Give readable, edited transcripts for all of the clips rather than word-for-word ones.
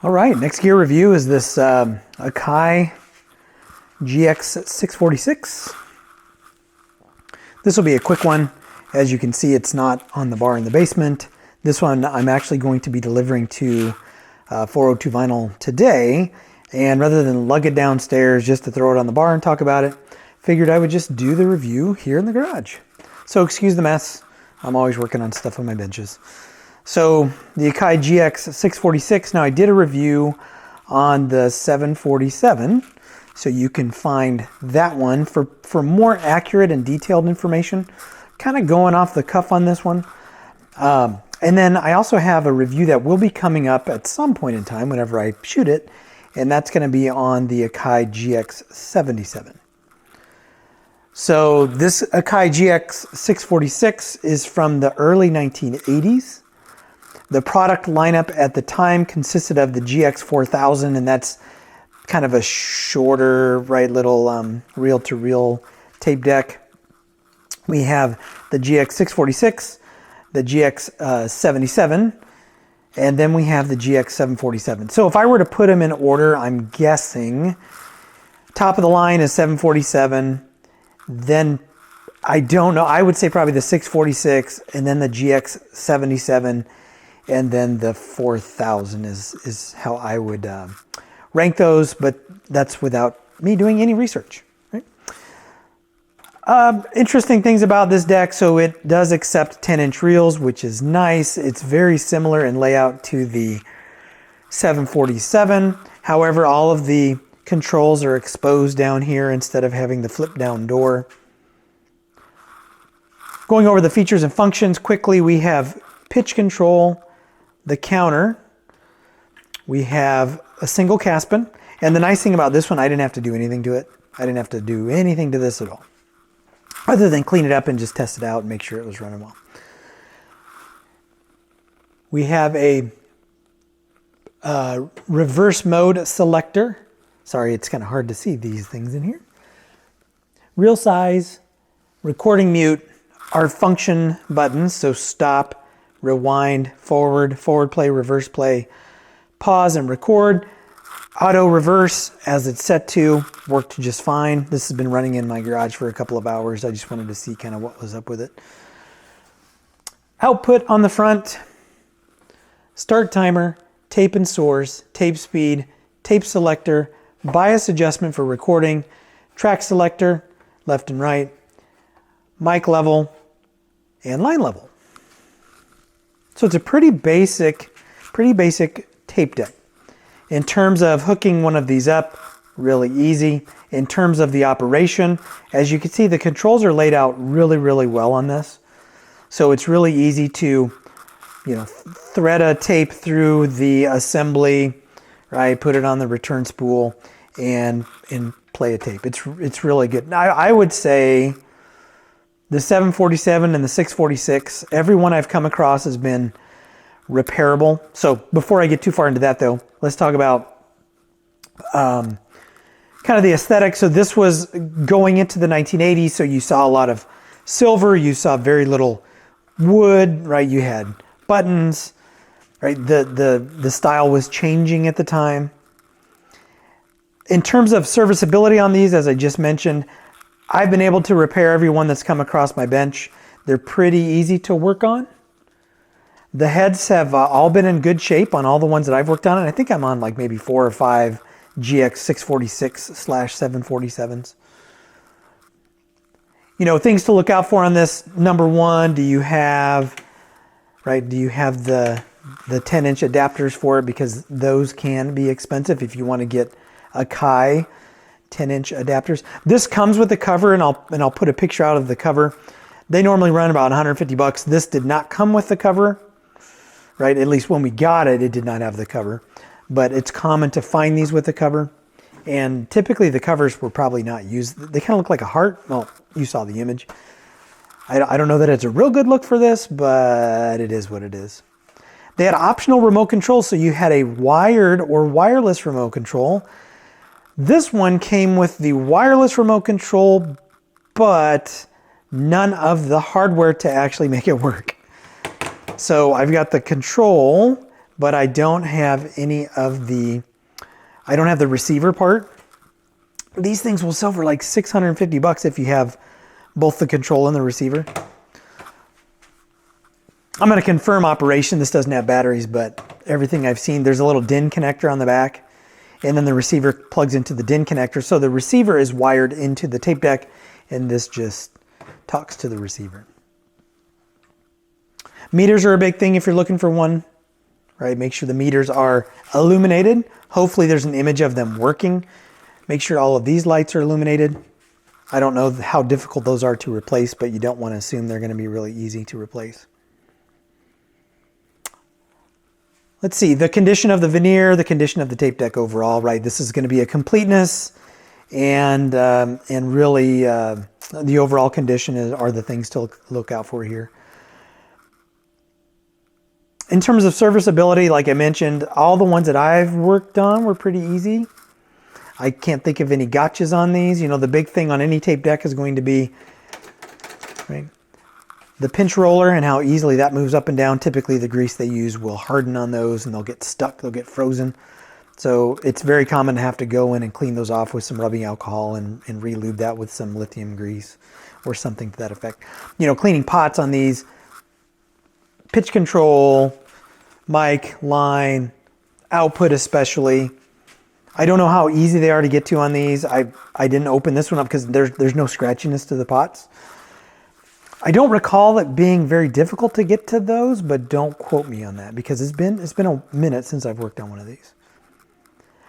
All right, next gear review is this Akai GX 646. This will be a quick one. As you can see, it's not on the bar in the basement. This one I'm actually going to be delivering to 402 Vinyl today. And rather than lug it downstairs just to throw it on the bar and talk about it, figured I would just do the review here in the garage. So excuse the mess. I'm always working on stuff on my benches. So the Akai GX 646, now I did a review on the 747, so you can find that one for more accurate and detailed information. Kind of going off the cuff on this one. And then I also have a review that will be coming up at some point in time whenever I shoot it, and that's going to be on the Akai GX 77. So this Akai GX 646 is from the early 1980s. The product lineup at the time consisted of the GX 4000, and that's kind of a shorter, right, little reel-to-reel tape deck. We have the GX 646, the GX 77, and then we have the GX 747. So if I were to put them in order, I'm guessing top of the line is 747, then I don't know, I would say probably the 646, and then the GX 77, and then the 4000 is how I would rank those, but that's without me doing any research. Right? Interesting things about this deck, so it does accept 10-inch reels, which is nice. It's very similar in layout to the 747. However, all of the controls are exposed down here instead of having the flip down door. Going over the features and functions quickly, we have pitch control, the counter, we have a single Caspin, and the nice thing about this one, I didn't have to do anything to it. I didn't have to do anything to this at all, other than clean it up and just test it out and make sure it was running well. We have a reverse mode selector. Sorry, it's kind of hard to see these things in here. Reel size, recording mute, our function buttons, so stop, rewind, forward, forward play, reverse play, pause and record. Auto reverse, as it's set to, worked just fine. This has been running in my garage for a couple of hours. I just wanted to see kind of what was up with it. Output on the front, start timer, tape and source, tape speed, tape selector, bias adjustment for recording, track selector, left and right, mic level, and line level. So it's a pretty basic tape deck. In terms of hooking one of these up, really easy. In terms of the operation, as you can see, the controls are laid out really, really well on this. So it's really easy to, thread a tape through the assembly, right? Put it on the return spool and play a tape. It's really good. I would say the 747 and the 646, every one I've come across has been repairable. So before I get too far into that though, let's talk about kind of the aesthetic. So this was going into the 1980s, so you saw a lot of silver, you saw very little wood, right? You had buttons, right? The style was changing at the time. In terms of serviceability on these, as I just mentioned, I've been able to repair every one that's come across my bench. They're pretty easy to work on. The heads have all been in good shape on all the ones that I've worked on, and I think I'm on like maybe 4 or 5 GX 646/747s. Things to look out for on this. Number one, do you have the 10-inch adapters for it? Because those can be expensive if you want to get Akai 10-inch adapters. This comes with the cover, and I'll put a picture out of the cover. They normally run about 150 bucks. This did not come with the cover, right? At least when we got it, it did not have the cover. But it's common to find these with the cover. And typically the covers were probably not used. They kind of look like a heart. Well, you saw the image. I don't know that it's a real good look for this, but it is what it is. They had optional remote control, so you had a wired or wireless remote control. This one came with the wireless remote control, but none of the hardware to actually make it work. So I've got the control, but I don't have any of the, I don't have the receiver part. These things will sell for like 650 bucks if you have both the control and the receiver. I'm going to confirm operation. This doesn't have batteries, but everything I've seen, there's a little DIN connector on the back, and then the receiver plugs into the DIN connector. So the receiver is wired into the tape deck, and this just talks to the receiver. Meters are a big thing if you're looking for one, right? Make sure the meters are illuminated. Hopefully there's an image of them working. Make sure all of these lights are illuminated. I don't know how difficult those are to replace, but you don't want to assume they're going to be really easy to replace. Let's see, the condition of the veneer, the condition of the tape deck overall, right? This is going to be a completeness, and really the overall condition are the things to look out for here. In terms of serviceability, like I mentioned, all the ones that I've worked on were pretty easy. I can't think of any gotchas on these. You know, the big thing on any tape deck is going to be, right, the pinch roller and how easily that moves up and down. Typically the grease they use will harden on those and they'll get stuck, they'll get frozen. So it's very common to have to go in and clean those off with some rubbing alcohol and re-lube that with some lithium grease or something to that effect. You know, cleaning pots on these, pitch control, mic, line, output especially. I don't know how easy they are to get to on these. I didn't open this one up because there's no scratchiness to the pots. I don't recall it being very difficult to get to those, but don't quote me on that because it's been a minute since I've worked on one of these.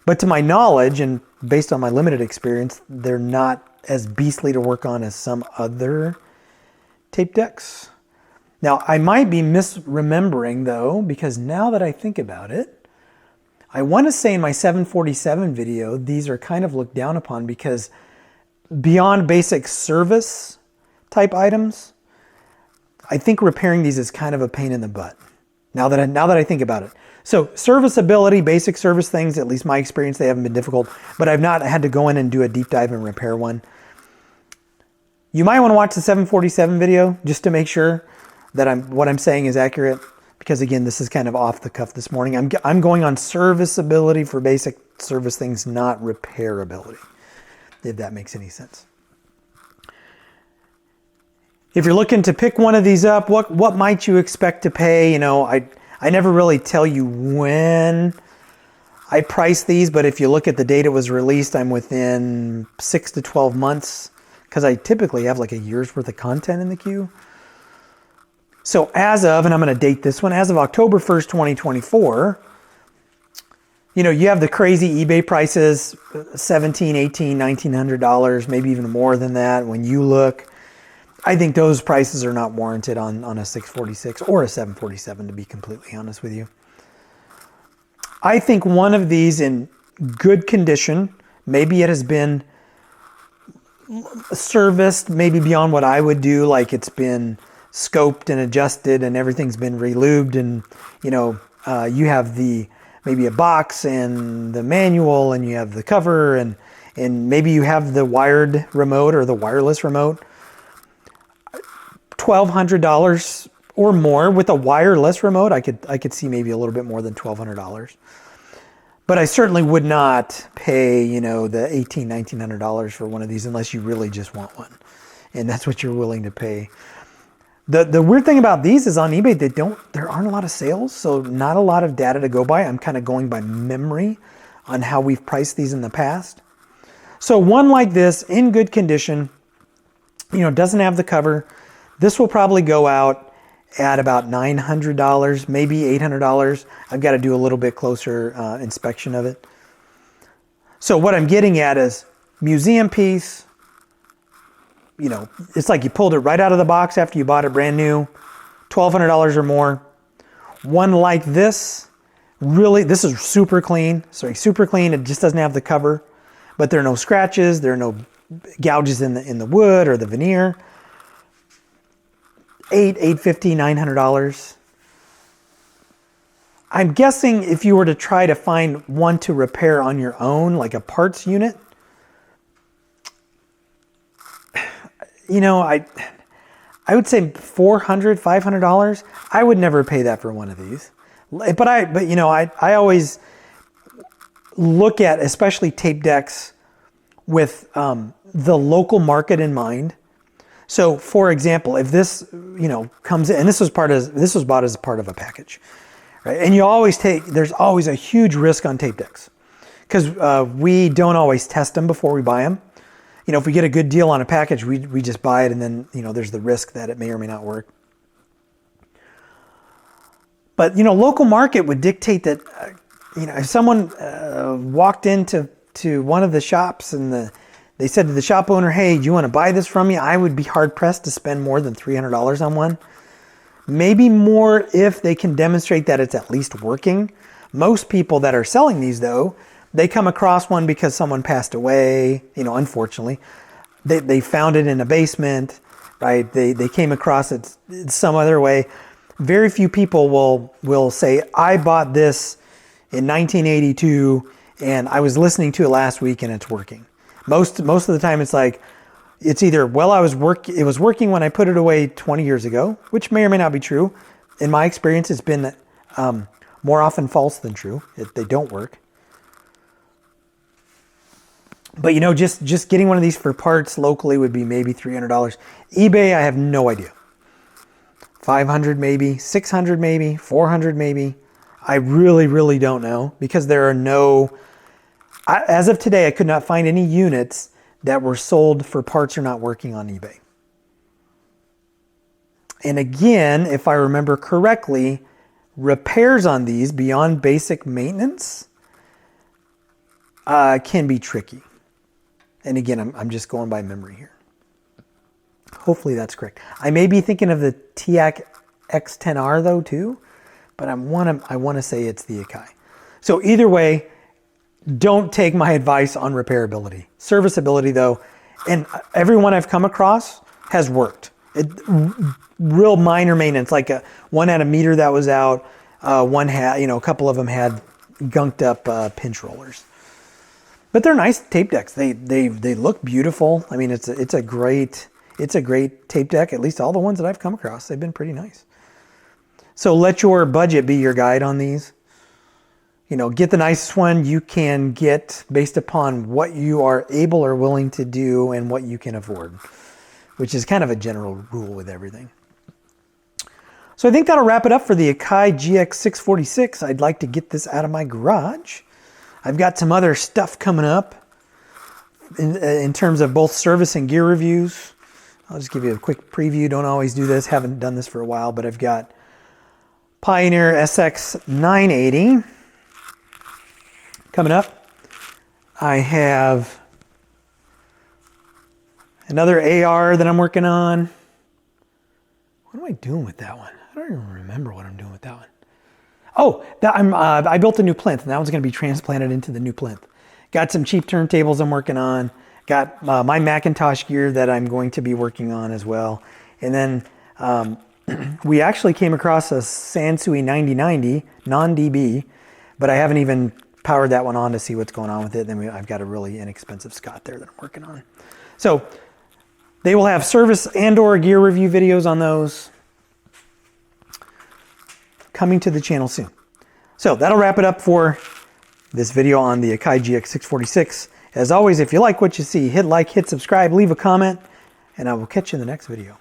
But to my knowledge and based on my limited experience, they're not as beastly to work on as some other tape decks. Now, I might be misremembering though, because now that I think about it, I want to say in my 747 video, these are kind of looked down upon because beyond basic service type items, I think repairing these is kind of a pain in the butt. Now that I think about it. So serviceability, basic service things, at least my experience, they haven't been difficult, but I've not had to go in and do a deep dive and repair one. You might want to watch the 747 video just to make sure that what I'm saying is accurate. Because again, this is kind of off the cuff this morning. I'm going on serviceability for basic service things, not repairability, if that makes any sense. If you're looking to pick one of these up, what might you expect to pay? You know, I never really tell you when I price these, but if you look at the date it was released, I'm within 6 to 12 months because I typically have like a year's worth of content in the queue. So as of, and I'm going to date this one, as of October 1st, 2024, you know, you have the crazy eBay prices, $1,700, $1,800, $1,900, maybe even more than that. When you look, I think those prices are not warranted on a 646 or a 747, to be completely honest with you. I think one of these in good condition, maybe it has been serviced, maybe beyond what I would do, like it's been scoped and adjusted and everything's been re-lubed, and you know, you have maybe a box and the manual and you have the cover and maybe you have the wired remote or the wireless remote. $1,200 or more with a wireless remote. I could see maybe a little bit more than $1,200. But I certainly would not pay, you know, the $1,800, $1,900 for one of these unless you really just want one. And that's what you're willing to pay. The weird thing about these is on eBay, there aren't a lot of sales, so not a lot of data to go by. I'm kind of going by memory on how we've priced these in the past. So one like this, in good condition, you know, doesn't have the cover. This will probably go out at about $900, maybe $800. I've got to do a little bit closer inspection of it. So what I'm getting at is museum piece. You know, it's like you pulled it right out of the box after you bought it brand new, $1,200 or more. One like this, really, this is super clean. Sorry, super clean. It just doesn't have the cover, but there are no scratches. There are no gouges in the wood or the veneer. $850, $900. I'm guessing if you were to try to find one to repair on your own, like a parts unit, you know, I would say $400, $500. I would never pay that for one of these. But you know, I always look at especially tape decks with the local market in mind. So for example, if this, you know, comes in, and this was bought as part of a package, right? And you always there's always a huge risk on tape decks because we don't always test them before we buy them. You know, if we get a good deal on a package, we just buy it, and then, you know, there's the risk that it may or may not work. But, you know, local market would dictate that, you know, if someone walked into one of the shops and they said to the shop owner, hey, do you want to buy this from me? I would be hard pressed to spend more than $300 on one. Maybe more if they can demonstrate that it's at least working. Most people that are selling these, though, they come across one because someone passed away, you know, unfortunately. They found it in a basement, right? They came across it some other way. Very few people will say, I bought this in 1982 and I was listening to it last week and it's working. Most of the time it's like, it's either, well, it was working when I put it away 20 years ago, which may or may not be true. In my experience, it's been more often false than true. They don't work. But, you know, just getting one of these for parts locally would be maybe $300. eBay, I have no idea. 500 maybe, 600 maybe, 400 maybe. I really, really don't know because there are no, as of today, I could not find any units that were sold for parts are not working on eBay. And again, if I remember correctly, repairs on these beyond basic maintenance can be tricky. And again, I'm just going by memory here. Hopefully that's correct. I may be thinking of the TIAC X10R though too, but I want to say it's the Akai. So either way, don't take my advice on repairability. Serviceability though, and everyone I've come across has worked. Real minor maintenance, like one had a meter that was out, one had, you know, a couple of them had gunked up pinch rollers. But they're nice tape decks. They look beautiful. I mean, it's a great tape deck. At least all the ones that I've come across, they've been pretty nice. So let your budget be your guide on these. You know, get the nicest one you can get based upon what you are able or willing to do and what you can afford, which is kind of a general rule with everything. So I think that'll wrap it up for the Akai GX 646. I'd like to get this out of my garage. I've got some other stuff coming up in terms of both service and gear reviews. I'll just give you a quick preview. Don't always do this. Haven't done this for a while, but I've got Pioneer SX 980 coming up. I have another AR that I'm working on. What am I doing with that one? I don't even remember what I'm doing with that one. Oh, I built a new plinth, and that one's going to be transplanted into the new plinth. Got some cheap turntables I'm working on. Got my Macintosh gear that I'm going to be working on as well. And then we actually came across a Sansui 9090 non-DB, but I haven't even powered that one on to see what's going on with it. Then I've got a really inexpensive Scott there that I'm working on. So they will have service and or gear review videos on those coming to the channel soon. So that'll wrap it up for this video on the Akai GX 646. As always, if you like what you see, hit like, hit subscribe, leave a comment, and I will catch you in the next video.